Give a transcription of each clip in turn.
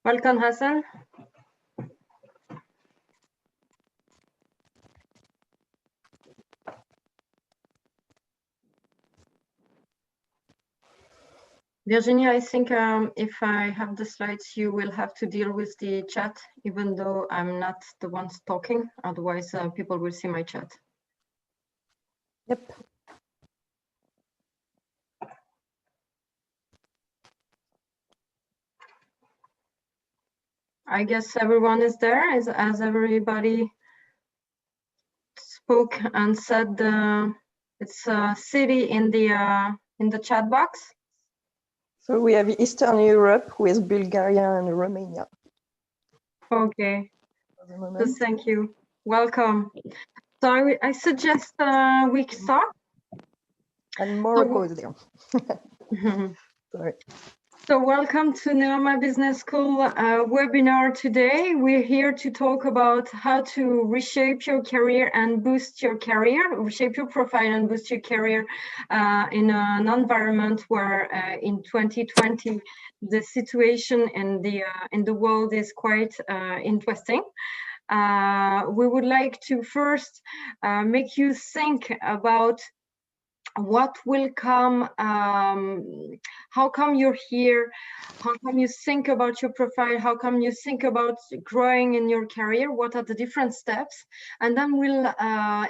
Welcome, Hassan. Virginie, I think if I have the slides, you will have to deal with the chat, even though I'm not the one talking. Otherwise, people will see my chat. Yep. I guess everyone is there, as everybody spoke and said. It's a city in the chat box. So we have Eastern Europe with Bulgaria and Romania. Okay. So thank you. Welcome. So I suggest we start. And Morocco is there. Sorry. So welcome to Neoma Business School webinar today. We're here to talk about how to reshape your career and boost your career, reshape your profile and boost your career in an environment where in 2020 the situation in the world is quite interesting. We would like to first make you think about what will come, how come you're here, how come you think about your profile, how come you think about growing in your career, what are the different steps, and then we'll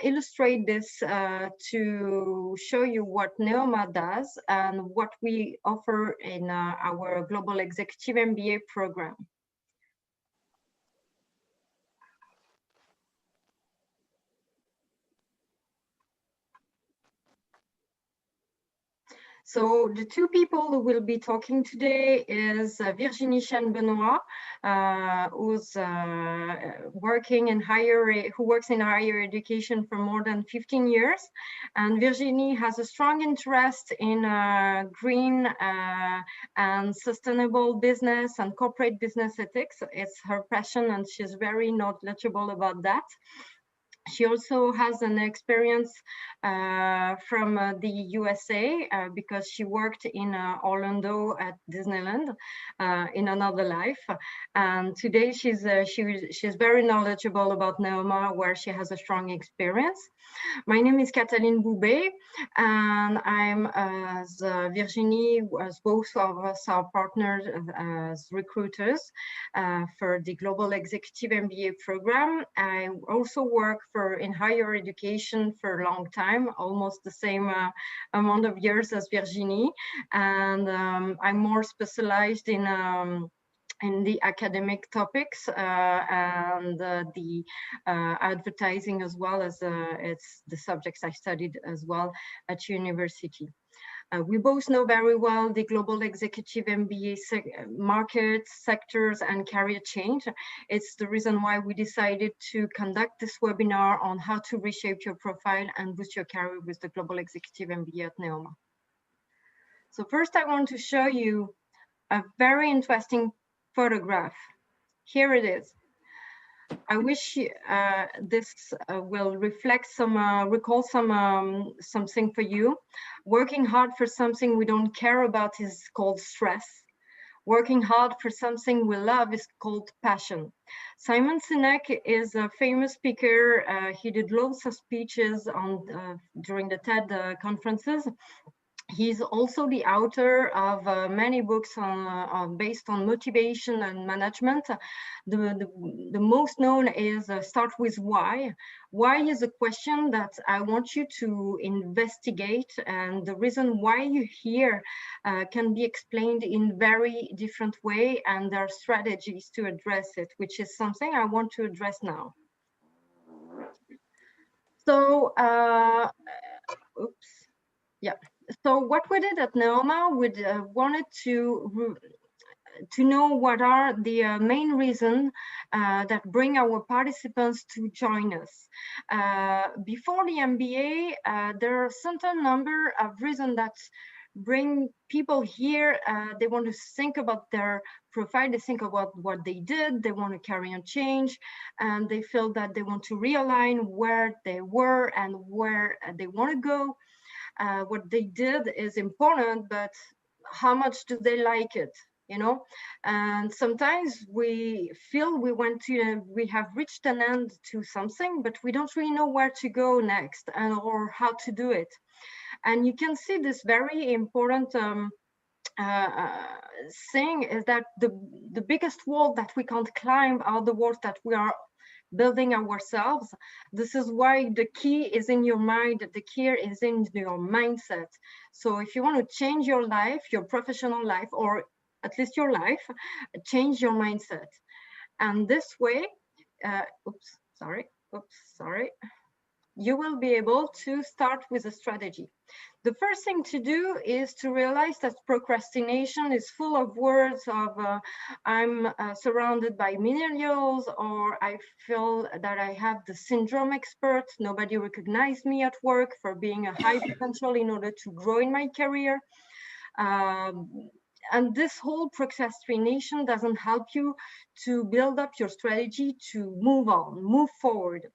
illustrate this to show you what Neoma does and what we offer in our Global Executive MBA program. So the two people who will be talking today is Virginie Benoit, who's working in who works in higher education for more than 15 years. And Virginie has a strong interest in green and sustainable business and corporate business ethics. It's her passion and she's very knowledgeable about that. She also has an experience from the USA because she worked in Orlando at Disneyland in another life. And today she's very knowledgeable about Neoma, where she has a strong experience. My name is Cataline Boubet, and I'm, as Virginie, as both of us are partners as recruiters for the Global Executive MBA program. I also work in higher education for a long time, almost the same amount of years as Virginie, and I'm more specialized in the academic topics and the advertising, as well as it's the subjects I studied as well at university. We both know very well the Global Executive MBA markets, sectors, and career change. It's the reason why we decided to conduct this webinar on how to reshape your profile and boost your career with the Global Executive MBA at Neoma. So first, I want to show you a very interesting photograph. Here it is. I wish this will reflect recall something for you. Working hard for something we don't care about is called stress. Working hard for something we love is called passion. Simon Sinek is a famous speaker. He did lots of speeches during the TED conferences. He's also the author of many books based on motivation and management. The most known is Start With Why. Why is a question that I want you to investigate, and the reason why you're here can be explained in very different way, and there are strategies to address it, which is something I want to address now. So, oops, yeah. So what we did at Neoma, we wanted to know what are the main reasons that bring our participants to join us. Before the MBA, there are a certain number of reasons that bring people here. They want to think about their profile, they think about what they did, they want to carry on change, and they feel that they want to realign where they were and where they want to go. What they did is important, but how much do they like it? you know. And sometimes we feel we have reached an end to something, but we don't really know where to go next and or how to do it. And you can see this very important thing is that the biggest wall that we can't climb are the walls that we are building ourselves. This is why the key is in your mind, the key is in your mindset. So if you want to change your life, your professional life, or at least your life, change your mindset. And this way, you will be able to start with a strategy. The first thing to do is to realize that procrastination is full of words of I'm surrounded by millennials, or I feel that I have the syndrome expert. Nobody recognized me at work for being a high potential in order to grow in my career. And this whole procrastination doesn't help you to build up your strategy to move on, move forward.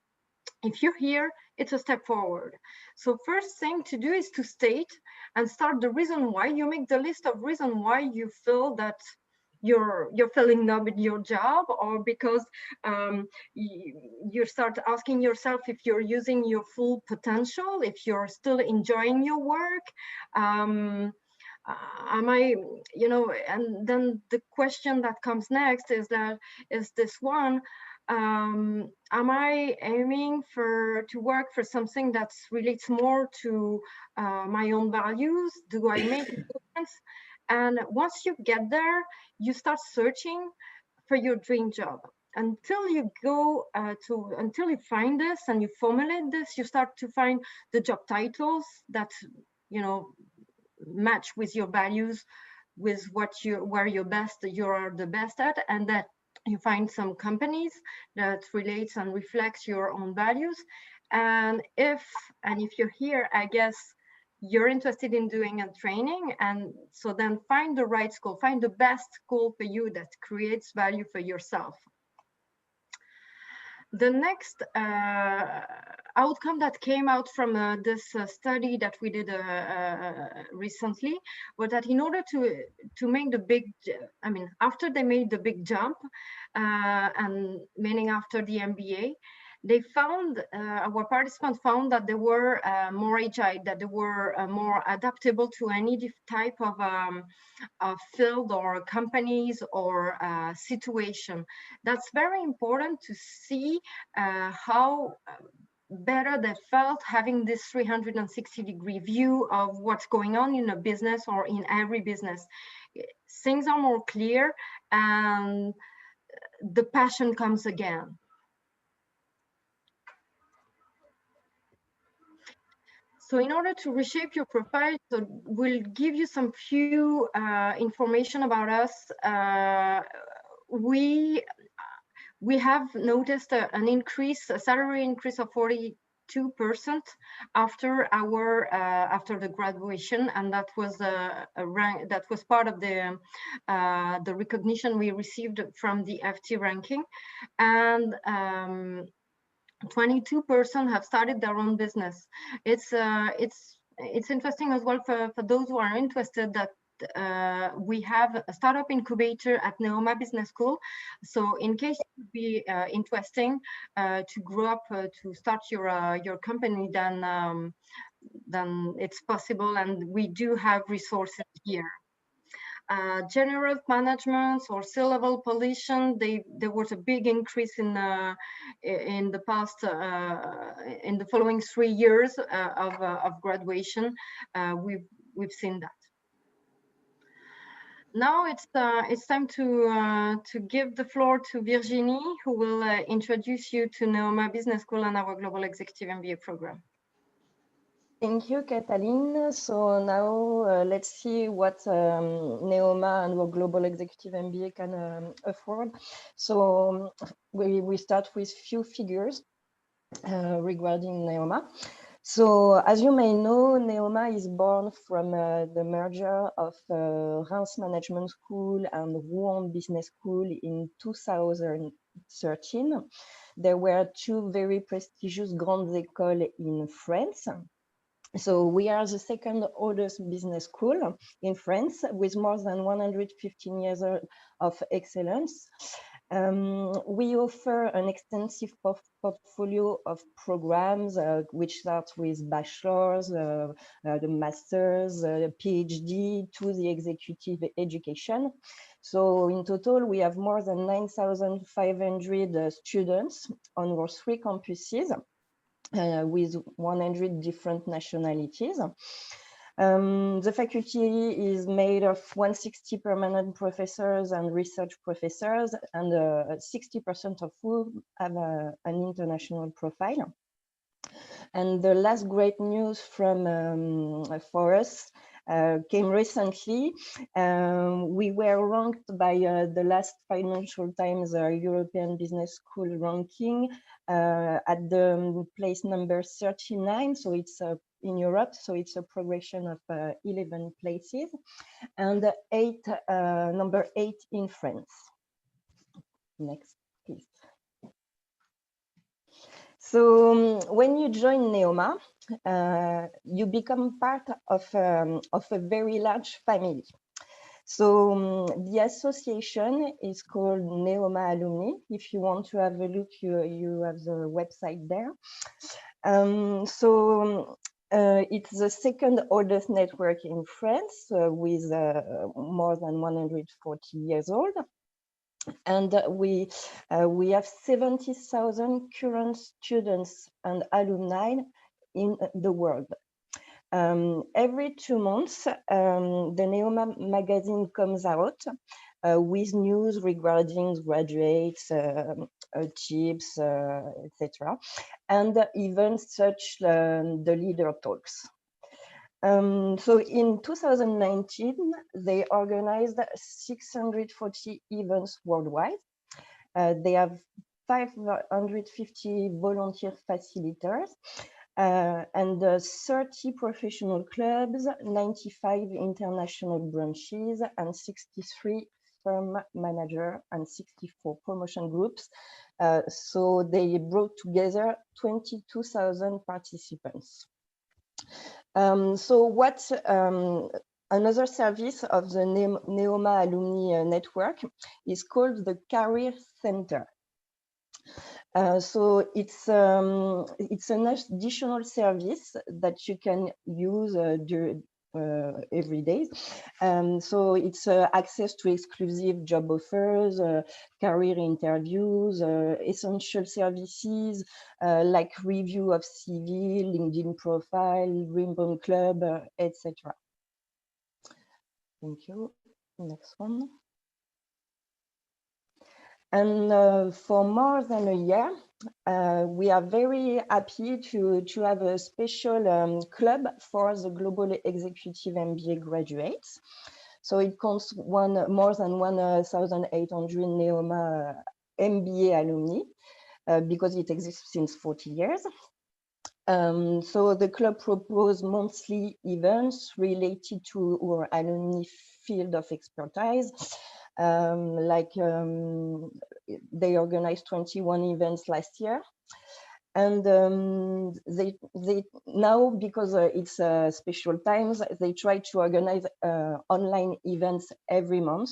If you're here, it's a step forward. So first thing to do is to state and start the reason why. You make the list of reasons why you feel that you're feeling numb in your job, or because you start asking yourself if you're using your full potential, if you're still enjoying your work. Am I, you know, and then the question that comes next is this one, am I aiming to work for something that relates more to my own values? Do I make a difference? And once you get there, you start searching for your dream job. Until you until you find this and you formulate this, you start to find the job titles that, you know, match with your values, with where you are the best at, and that you find some companies that relates and reflects your own values. And if you're here, I guess you're interested in doing a training, and so then find the right school, find the best school for you that creates value for yourself. The next outcome that came out from this study that we did recently was that in order to make the big, after they made the big jump, and meaning after the MBA, they found, our participants found that they were more agile, that they were more adaptable to any type of field or companies or situation. That's very important to see how better they felt having this 360-degree view of what's going on in a business or in every business. Things are more clear and the passion comes again. So in order to reshape your profile, so we'll give you some few information about us. We have noticed an increase, a salary increase of 42% after after the graduation, and that was a rank that was part of the recognition we received from the FT ranking, and 22% have started their own business. It's interesting as well for those who are interested that we have a startup incubator at Neoma Business School. So in case it would be interesting to grow up, to start your company, then it's possible, and we do have resources here. General management or C-level position, there was a big increase in the past, in the following 3 years of graduation. We've seen that. Now it's time to give the floor to Virginie, who will introduce you to Neoma Business School and our Global Executive MBA program. Thank you, Kathleen. So now let's see what Neoma and our Global Executive MBA can afford. So we start with few figures regarding Neoma. So as you may know, Neoma is born from the merger of Reims Management School and Rouen Business School in 2013. There were two very prestigious grandes écoles in France. So we are the second oldest business school in France with more than 115 years of excellence. We offer an extensive portfolio of programs, which start with bachelor's, the master's, PhD to the executive education. So in total, we have more than 9,500 students on our 3 campuses. With 100 different nationalities. The faculty is made of 160 permanent professors and research professors, and 60% of whom have an international profile. And the last great news for us came recently. We were ranked by the last Financial Times European Business School ranking at the place number 39. So it's in Europe, so it's a progression of 11 places, and number 8 in France. Next, please. So when you join Neoma, you become part of a very large family. So the association is called Neoma Alumni. If you want to have a look, you have the website there. It's the second oldest network in France with more than 140 years old. And we have 70,000 current students and alumni in the world. Every 2 months, the Neoma magazine comes out with news regarding graduates, tips, etc., and events such the leader talks. So in 2019, they organized 640 events worldwide. They have 550 volunteer facilitators and 30 professional clubs, 95 international branches, and 63 firm manager and 64 promotion groups. So they brought together 22,000 participants. Another service of the Neoma Alumni Network is called the Career Center. So it's an additional service that you can use every day. So it's access to exclusive job offers, career interviews, essential services like review of CV, LinkedIn profile, Ribbon Club, etc. Thank you. Next one. And for more than a year, we are very happy to have a special club for the Global Executive MBA graduates. So it counts more than 1,800 Neoma MBA alumni because it exists since 40 years. So the club proposes monthly events related to our alumni field of expertise. They organized 21 events last year, and they now, because it's special times, they try to organize online events every month.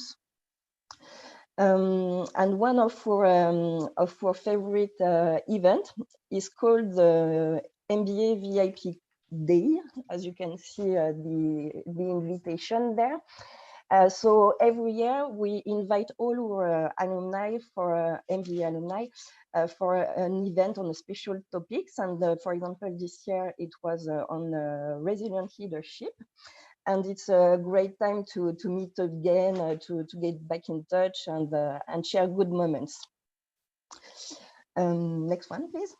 And one of our favorite event is called the MBA VIP Day, as you can see the invitation there. So every year we invite all our alumni for MBA alumni for an event on a special topics. And for example, this year it was on resilient leadership. And it's a great time to meet again, to get back in touch and share good moments. Next one, please.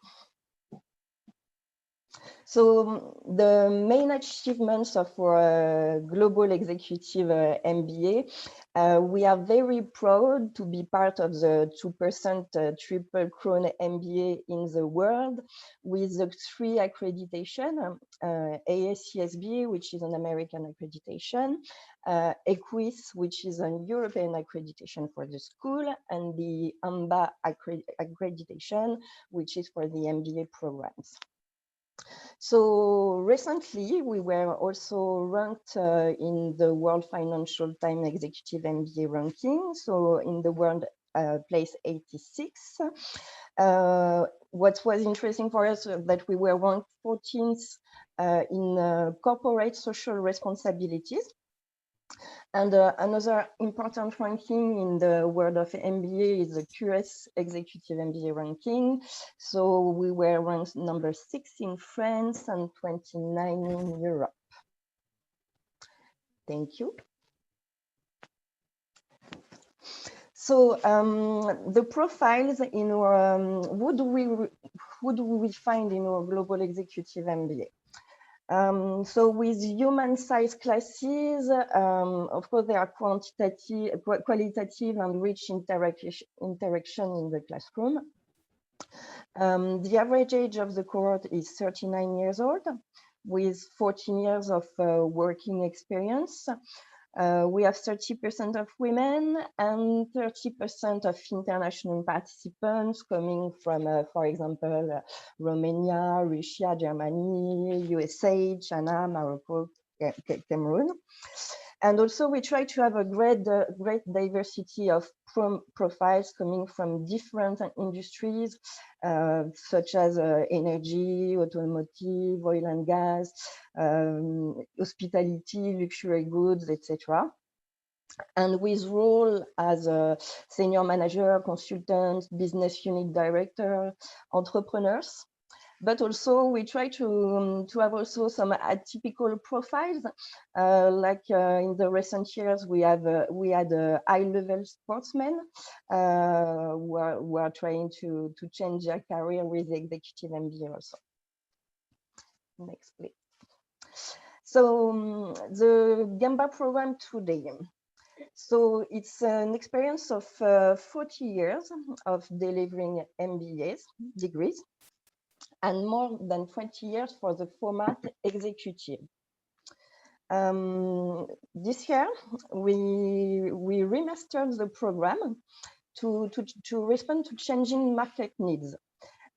So the main achievements of our Global Executive MBA, we are very proud to be part of the 2% triple crown MBA in the world with the 3 accreditation, ASCSB, which is an American accreditation, EQUIS, which is a European accreditation for the school, and the Mba accreditation, which is for the MBA programs. So recently, we were also ranked in the World Financial Times Executive MBA ranking, so in the world place 86. What was interesting for us that we were ranked 14th in corporate social responsibilities. And another important ranking in the world of MBA is the QS Executive MBA ranking. So we were ranked number 6 in France and 29 in Europe. Thank you. So the profiles in our, who do we find in our Global Executive MBA? So with human size classes, of course, there are qualitative and rich interaction in the classroom. The average age of the cohort is 39 years old, with 14 years of working experience. We have 30% of women and 30% of international participants coming from, for example, Romania, Russia, Germany, USA, China, Morocco, Cameroon. And also we try to have a great diversity of profiles coming from different industries, such as energy, automotive, oil and gas, hospitality, luxury goods, etc. And with role as a senior manager, consultant, business unit director, entrepreneurs. But also we try to have also some atypical profiles, like in the recent years we had high-level sportsmen who are trying to change their career with the executive MBA also. Next, please. So the Gamba program today. So it's an experience of 40 years of delivering MBAs degrees, and more than 20 years for the format executive. This year, we remastered the program to respond to changing market needs.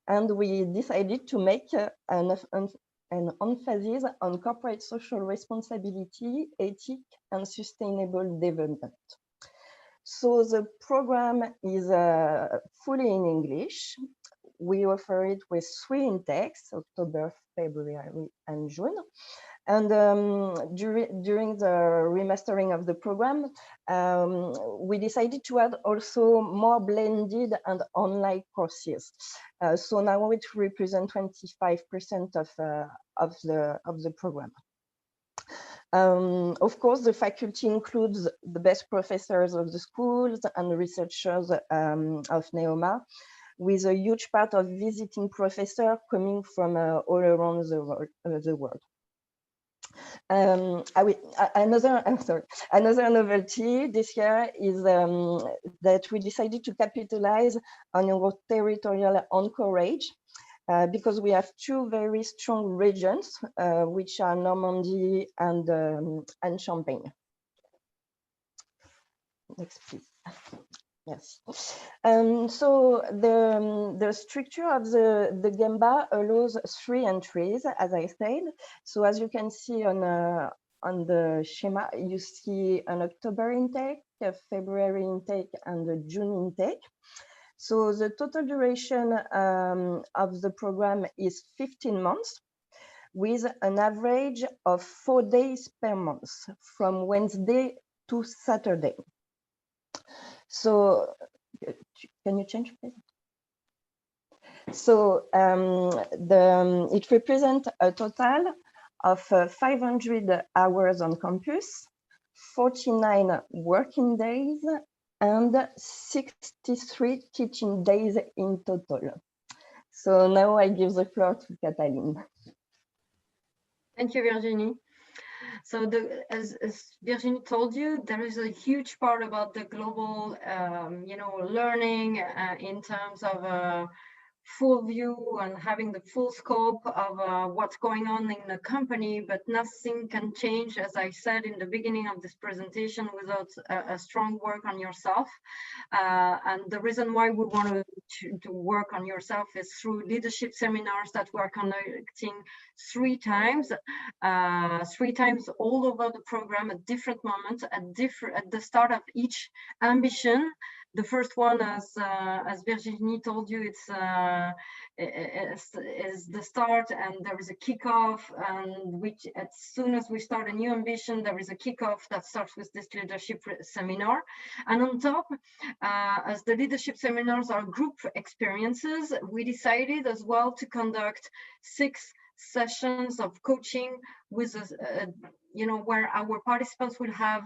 And we decided to make an emphasis on corporate social responsibility, ethics, and sustainable development. So the program is fully in English. We offer it with 3 intakes, October, February, and June. And during the remastering of the program, we decided to add also more blended and online courses. So now it represents 25% of the program. Of course, the faculty includes the best professors of the schools and researchers of Neoma, with a huge part of visiting professors coming from all around the world. Another novelty this year is that we decided to capitalize on our territorial anchorage, because we have 2 very strong regions, which are Normandy and Champagne. Next, please. Yes. So the structure of the Gamba allows 3 entries, as I said. So as you can see on the schema, you see an October intake, a February intake, and a June intake. So the total duration of the program is 15 months, with an average of 4 days per month, from Wednesday to Saturday. So can you change, please? So it represents a total of 500 hours on campus, 49 working days, and 63 teaching days in total. So now I give the floor to Cataline. Thank you, Virginie. So as Virginie told you, there is a huge part about the global, learning in terms of full view and having the full scope of what's going on in the company, but nothing can change, as I said in the beginning of this presentation, without a strong work on yourself. And the reason why we want to work on yourself is through leadership seminars that we're conducting three times all over the program at different moments, at the start of each ambition. The first one, as Virginie told you, is the start, and there is a kickoff, and which as soon as we start a new ambition, there is a kickoff that starts with this leadership seminar. And on top, as the leadership seminars are group experiences, we decided as well to conduct 6 sessions of coaching with where our participants will have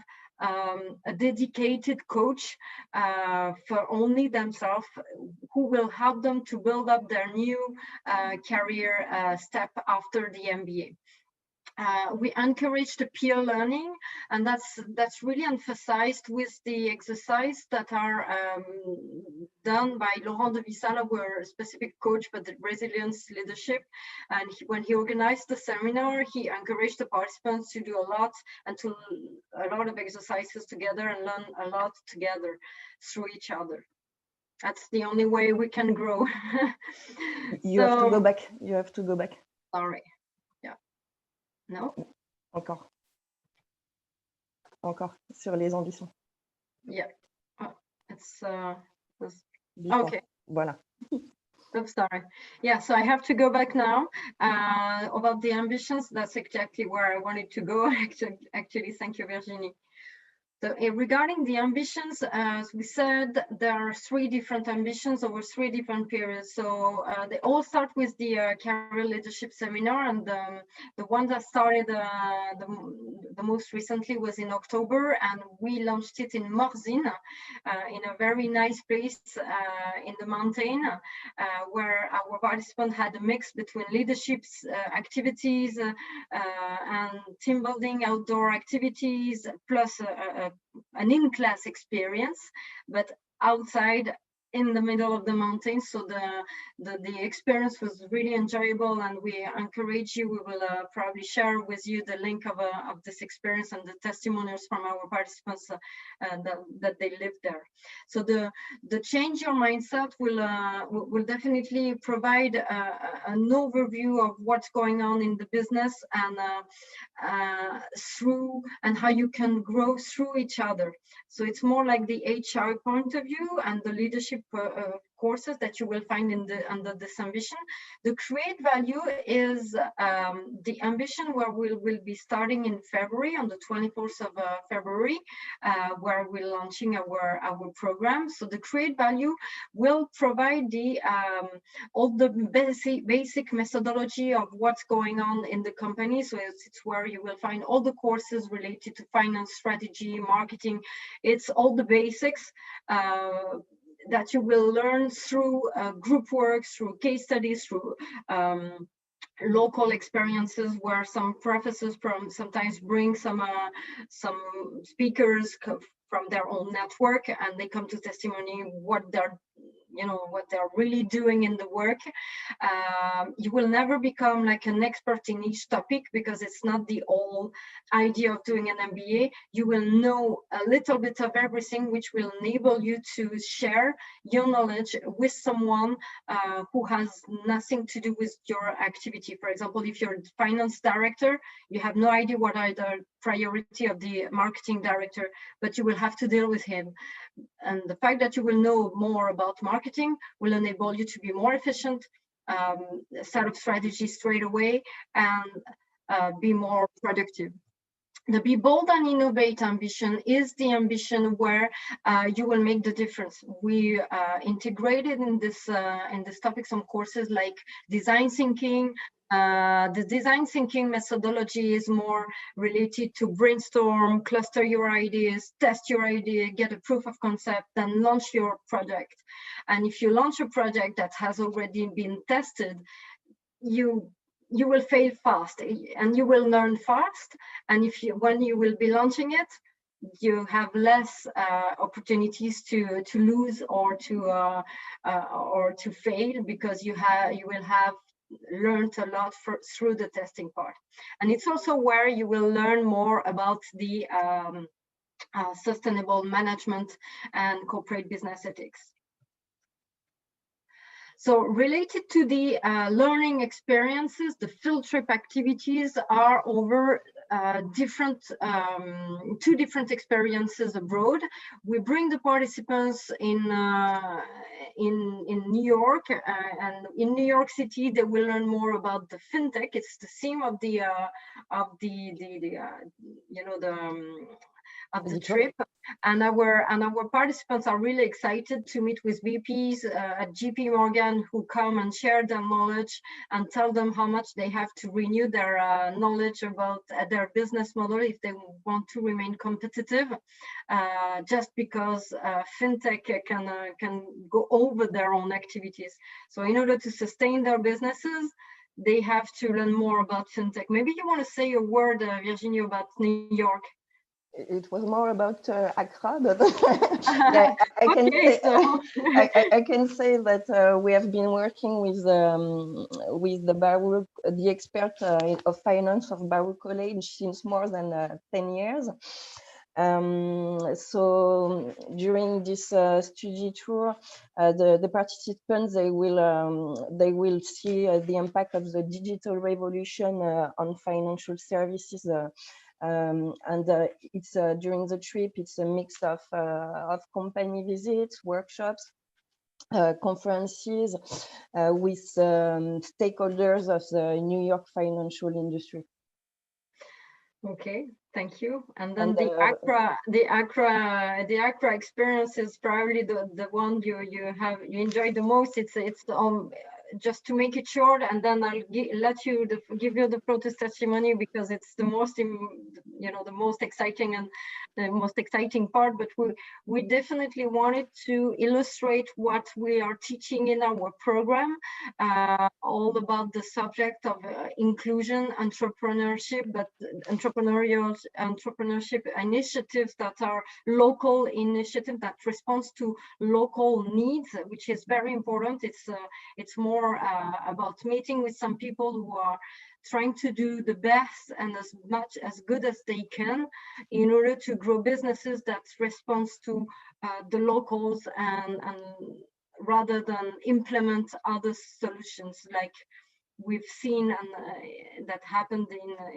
a dedicated coach for only themselves, who will help them to build up their new career step after the MBA. We encourage the peer learning, and that's really emphasized with the exercise that are done by Laurent de Vissal, our specific coach for the resilience leadership. And when he organized the seminar, he encouraged the participants to do a lot of exercises together and learn a lot together through each other. That's the only way we can grow. You have to go back. You have to go back. Sorry. No? Encore sur les ambitions. Yeah. It's okay. Voilà. I'm sorry. Yeah, so I have to go back now. About the ambitions, that's exactly where I wanted to go. Actually, thank you, Virginie. So regarding the ambitions, as we said, there are 3 different ambitions over 3 different periods. So they all start with the career leadership seminar, and the one that started the most recently was in October, and we launched it in Morzine, in a very nice place in the mountain, where our participants had a mix between leadership activities and team building, outdoor activities, plus an in-class experience, but outside in the middle of the mountains. So the experience was really enjoyable, and we encourage you. We will probably share with you the link of this experience and the testimonials from our participants that they lived there. So the change your mindset will definitely provide an overview of what's going on in the business, and how you can grow through each other. So it's more like the HR point of view and the leadership courses that you will find under this ambition. The create value is the ambition where we'll be starting in February, on the 24th of February, where we're launching our program. So the create value will provide all the basic methodology of what's going on in the company. So it's where you will find all the courses related to finance, strategy, marketing. It's all the basics that you will learn through group work, through case studies, through local experiences, where some professors sometimes bring some speakers from their own network, and they come to testimony what they're really doing in the work. You will never become like an expert in each topic, because it's not the whole idea of doing an MBA. You will know a little bit of everything, which will enable you to share your knowledge with someone who has nothing to do with your activity. For example, if you're a finance director, you have no idea what are the priority of the marketing director, but you will have to deal with him. And the fact that you will know more about marketing will enable you to be more efficient, set up strategies straight away, and be more productive. The Be Bold and Innovate ambition is the ambition where you will make the difference. We integrated in this topic some courses like design thinking. The design thinking methodology is more related to brainstorm, cluster your ideas, test your idea, get a proof of concept, then launch your project. And if you launch a project that has already been tested, you will fail fast, and you will learn fast. And when you will be launching it, you have less opportunities to lose or to fail, because you will have learned a lot through the testing part. And it's also where you will learn more about the sustainable management and corporate business ethics. So related to the learning experiences, the field trip activities are over two different experiences abroad. We bring the participants in New York, and in New York City they will learn more about the fintech. It's the theme of the trip, and our participants are really excited to meet with VPs at JP Morgan, who come and share their knowledge and tell them how much they have to renew their knowledge about their business model if they want to remain competitive, just because fintech can go over their own activities. So in order to sustain their businesses, they have to learn more about fintech. Maybe you want to say a word, Virginie, about New York. It was more about Accra, but yeah, I can say that we have been working with the expert of finance of Baruch College since more than 10 years. So during this study tour, the participants, they will see the impact of the digital revolution on financial services. And it's during the trip, it's a mix of company visits, workshops, conferences with stakeholders of the New York financial industry. Okay, thank you. And then the Accra experience is probably the one you enjoy the most. It's just to make it short, and then I'll give you the protest testimony, because it's the most the most exciting and the most exciting part. But we definitely wanted to illustrate what we are teaching in our program, all about the subject of inclusion, entrepreneurship, but entrepreneurship initiatives that are local initiatives that responds to local needs, which is very important. It's more about meeting with some people who are trying to do the best and as good as they can in order to grow businesses that responds to the locals, and rather than implement other solutions like we've seen and that happened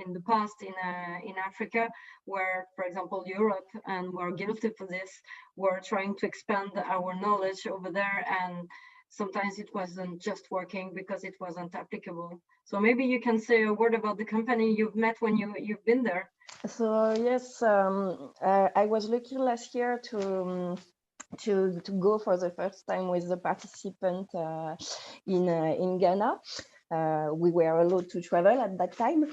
in the past in Africa, where, for example, Europe, and we're guilty for this, we're trying to expand our knowledge over there, and sometimes it wasn't just working because it wasn't applicable. So maybe you can say a word about the company you've met when you've been there. So yes, I was lucky last year to go for the first time with the participant in Ghana. We were allowed to travel at that time,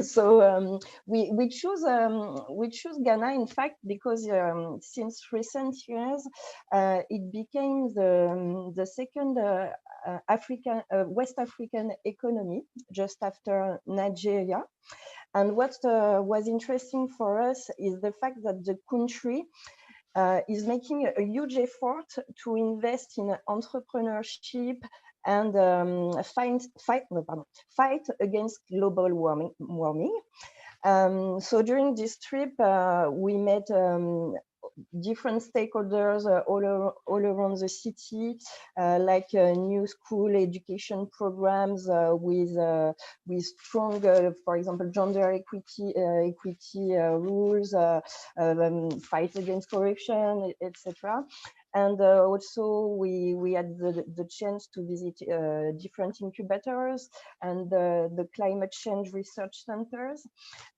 so we choose Ghana, in fact, because since recent years it became the second West African economy, just after Nigeria. And what was interesting for us is the fact that the country is making a huge effort to invest in entrepreneurship and fight against global warming. So during this trip, we met different stakeholders all around the city, like new school education programs with strong, for example, gender equity rules, fight against corruption, etc. And also we had the chance to visit different incubators and the climate change research centers.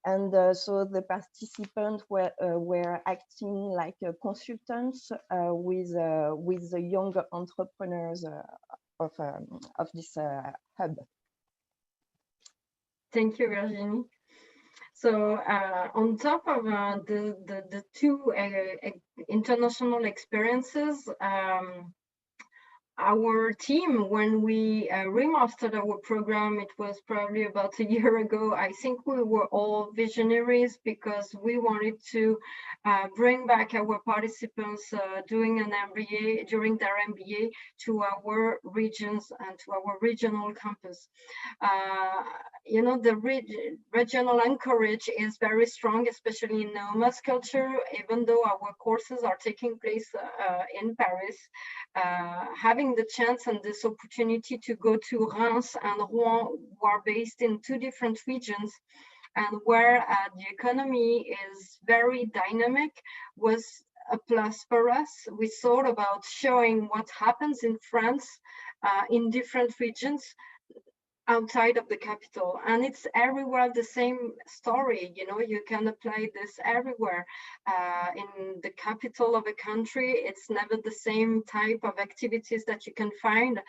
And so the participants were acting like consultants with the young entrepreneurs of this hub. Thank you, Virginie. So on top of the two international experiences, our team, when we remastered our program, it was probably about a year ago. I think we were all visionaries because we wanted to bring back our participants doing an MBA, during their MBA, to our regions and to our regional campus. You know, the regional anchorage is very strong, especially in Neoma's culture. Even though our courses are taking place in Paris, having the chance and this opportunity to go to Reims and Rouen, who are based in two different regions, and where the economy is very dynamic, was a plus for us. We thought about showing what happens in France in different regions outside of the capital, and it's everywhere the same story. You know, you can apply this everywhere. In the capital of a country, it's never the same type of activities that you can find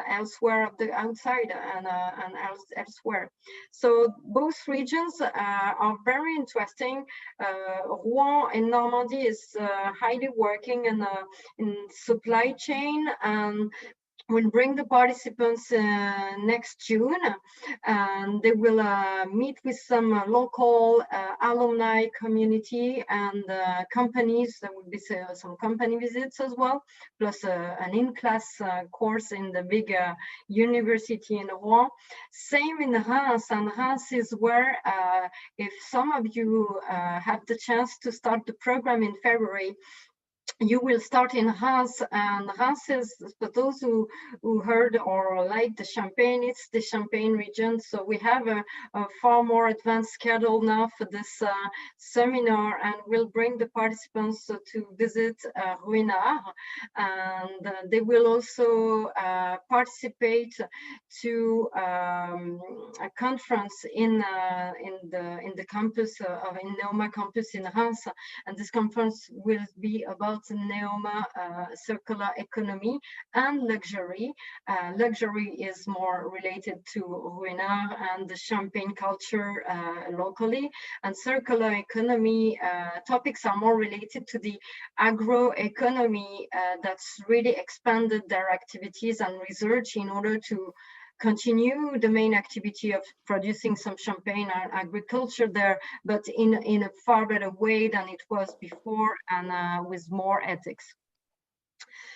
elsewhere of the outside and elsewhere. So both regions are very interesting. Rouen in Normandy is highly working in supply chain, and we'll bring the participants next June, and they will meet with some local alumni community and companies. There will be some company visits as well, plus an in-class course in the big university in Rouen. Same in Reims, and Reims is where, if some of you have the chance to start the program in February, you will start in Reims, and Reims is, for those who heard or like the Champagne, it's the Champagne region. So we have a far more advanced schedule now for this seminar, and we'll bring the participants to visit Ruinart, and they will also participate to a conference in the campus in Neoma campus in Reims, and this conference will be about Neoma circular economy and luxury. Luxury is more related to Ruinart and the Champagne culture locally, and circular economy topics are more related to the agroeconomy that's really expanded their activities and research in order to continue the main activity of producing some champagne and agriculture there, but in a far better way than it was before, and with more ethics.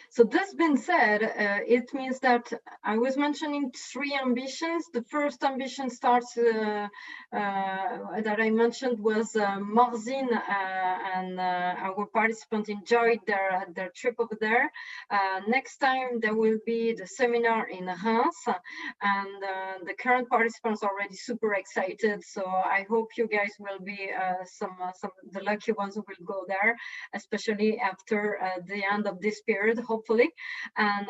So this being said, it means that I was mentioning three ambitions. The first ambition starts that I mentioned was Morzine, and our participants enjoyed their trip over there. Next time there will be the seminar in Reims, and the current participants are already super excited. So I hope you guys will be some the lucky ones who will go there, especially after the end of this period, hopefully, and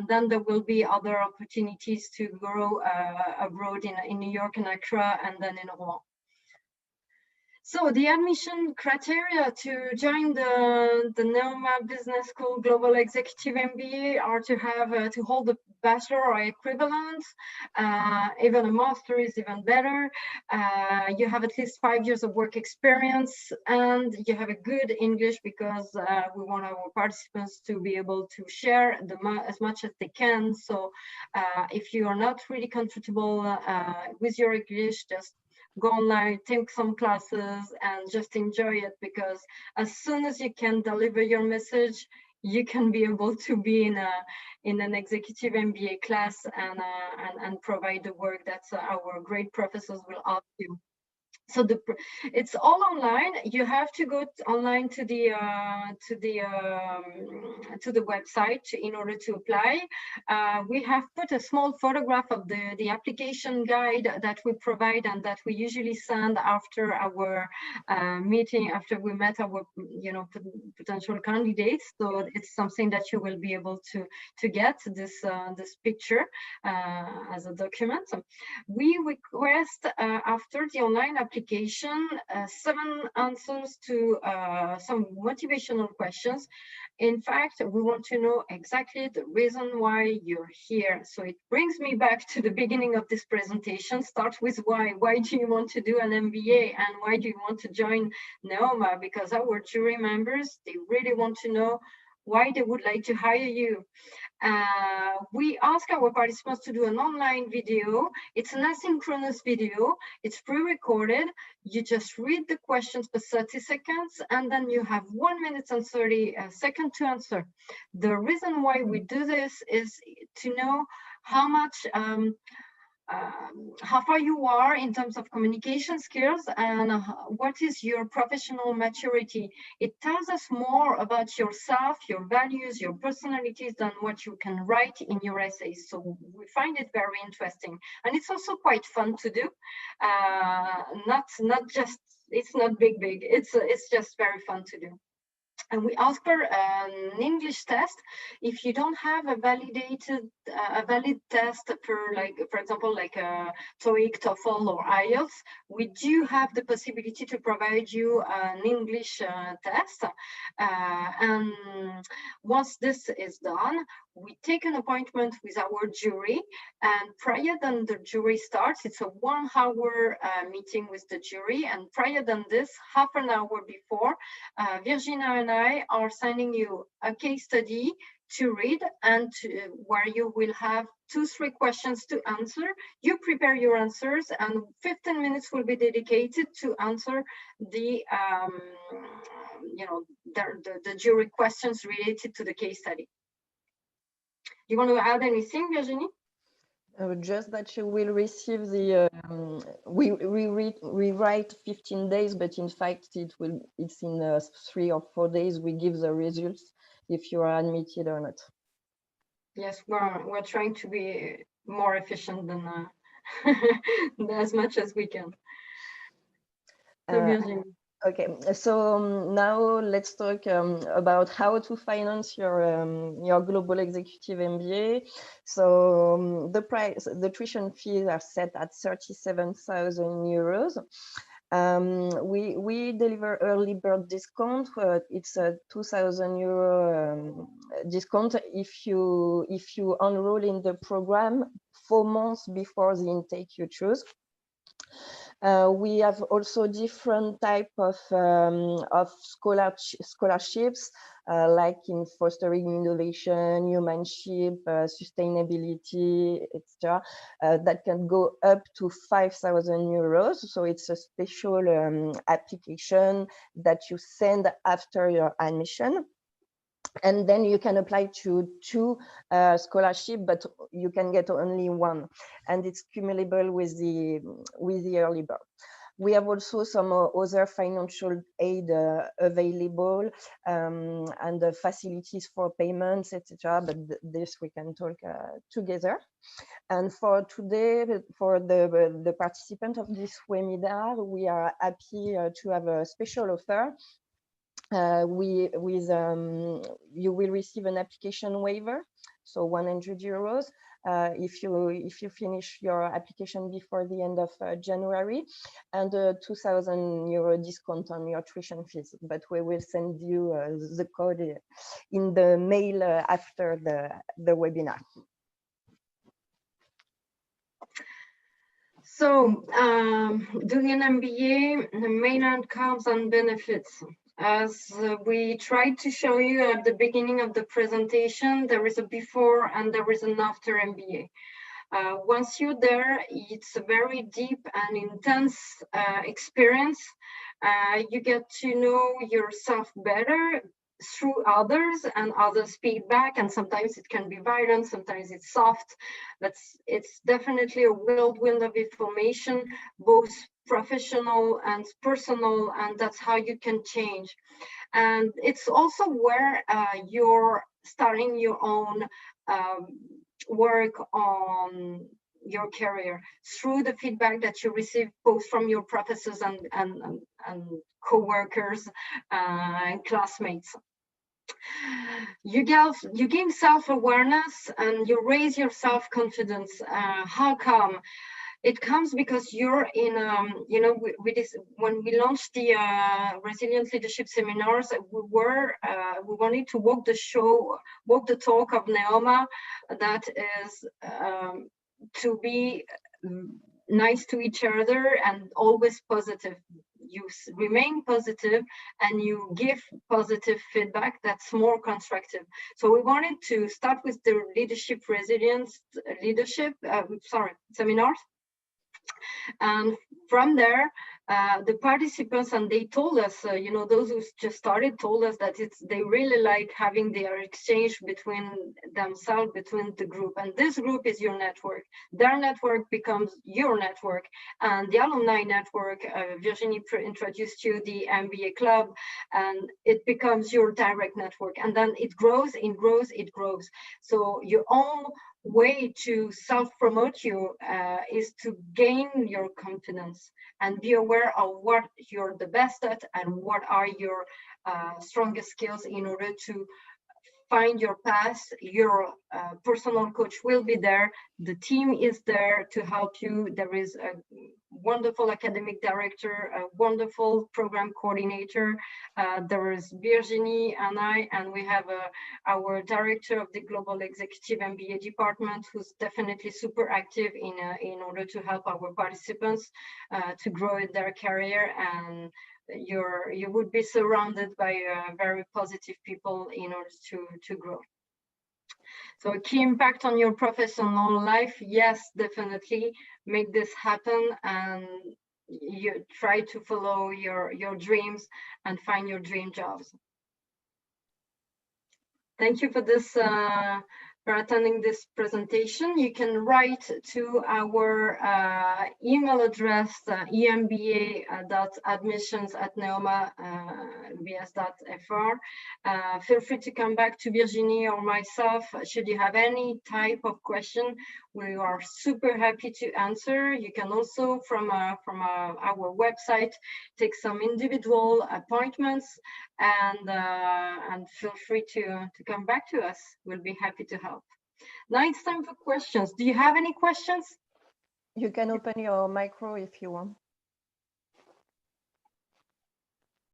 then there will be other opportunities to grow abroad in New York and Accra, and then in Rouen. So the admission criteria to join the Neoma Business School Global Executive MBA are to have to hold a bachelor or equivalent. Even a master is even better. You have at least 5 years of work experience, and you have a good English, because we want our participants to be able to share as much as they can. So if you are not really comfortable with your English, just go online, take some classes, and just enjoy it, because as soon as you can deliver your message, you can be able to be in an executive MBA class and provide the work that our great professors will ask you. So it's all online. You have to go online to the website in order to apply. We have put a small photograph of the application guide that we provide and that we usually send after our meeting, after we met our potential candidates. So it's something that you will be able to get this picture as a document. We request after the online application 7 answers to some motivational questions. In fact, we want to know exactly the reason why you're here. So it brings me back to the beginning of this presentation. Start with why. Why do you want to do an MBA, and why do you want to join Neoma? Because our jury members, they really want to know why they would like to hire you. We ask our participants to do an online video. It's an asynchronous video. It's pre-recorded. You just read the questions for 30 seconds, and then you have 1 minute and 30 seconds to answer. The reason why we do this is to know how much how far you are in terms of communication skills and what is your professional maturity. It tells us more about yourself, your values, your personalities than what you can write in your essays. So we find it very interesting, and it's also quite fun to do. Not just, it's not big. It's just very fun to do. And we ask for an English test. If you don't have a valid test for example, like a TOEIC, TOEFL, or IELTS, we do have the possibility to provide you an English test. And once this is done, we take an appointment with our jury, and prior than the jury starts, it's a 1 hour meeting with the jury, and prior than this, half an hour before, Virginia and I are sending you a case study to read, and where you will have 2-3 questions to answer. You prepare your answers, and 15 minutes will be dedicated to answer the the jury questions related to the case study. You want to add anything, Virginie? Just that you will receive the we write 15 days, but in fact it's in 3 or 4 days we give the results if you are admitted or not. Yes, we're trying to be more efficient than as much as we can. So, Virginie. Okay, so now let's talk about how to finance your Global Executive MBA. So the tuition fees are set at 37,000 euros. We deliver early bird discount. It's a 2,000 euro discount if you enroll in the program 4 months before the intake you choose. We have also different type of scholarships, like in fostering innovation, humanship, sustainability, etc. That can go up to 5,000 euros. So it's a special application that you send after your admission. And then you can apply to 2 scholarships, but you can get only 1, and it's cumulable with the early bird. We have also some other financial aid available, and the facilities for payments, etc. But this we can talk together. And for today, for the participant of this webinar, we are happy to have a special offer. You will receive an application waiver, so 100 euros if you finish your application before the end of January, and a 2,000 euro discount on your tuition fees. But we will send you the code in the mail after the webinar. So, doing an MBA, the main outcomes and benefits. As we tried to show you at the beginning of the presentation, there is a before and there is an after MBA. Once you're there, it's a very deep and intense experience. You get to know yourself better through others and others' feedback, and sometimes it can be violent, sometimes it's soft, but it's definitely a whirlwind of information, both professional and personal, and that's how you can change. And it's also where you're starting your own work on your career through the feedback that you receive both from your professors and co-workers and classmates. You gain self-awareness and you raise your self-confidence. How come? It comes because you're in, when we launched the Resilient Leadership Seminars, we wanted to walk the talk of Neoma, that is to be nice to each other and always positive. you remain positive and you give positive feedback that's more constructive. So we wanted to start with the leadership resilience seminars. And from there, the participants, and they told us, those who just started told us that they really like having their exchange between themselves, between the group. And this group is your network. Their network becomes your network. And the alumni network, Virginie introduced you the MBA club, and it becomes your direct network. And then it grows, it grows, it grows. So your own way to self-promote you is to gain your confidence and be aware of what you're the best at and what are your strongest skills in order to find your path. Your personal coach will be there. The team is there to help you. There is a wonderful academic director, a wonderful program coordinator. There is Virginie and I, and we have our director of the Global Executive MBA department, who's definitely super active in order to help our participants to grow in their career. And you would be surrounded by very positive people in order to grow. So a key impact on your professional life, yes, definitely make this happen, and you try to follow your dreams and find your dream jobs. Thank you for this for attending this presentation. You can write to our email address, emba.admissions@neoma.vs.fr. Feel free to come back to Virginie or myself should you have any type of question. We are super happy to answer. You can also, from our website, take some individual appointments, and feel free to come back to us. We'll be happy to help. Now it's time for questions. Do you have any questions? You can open your micro if you want.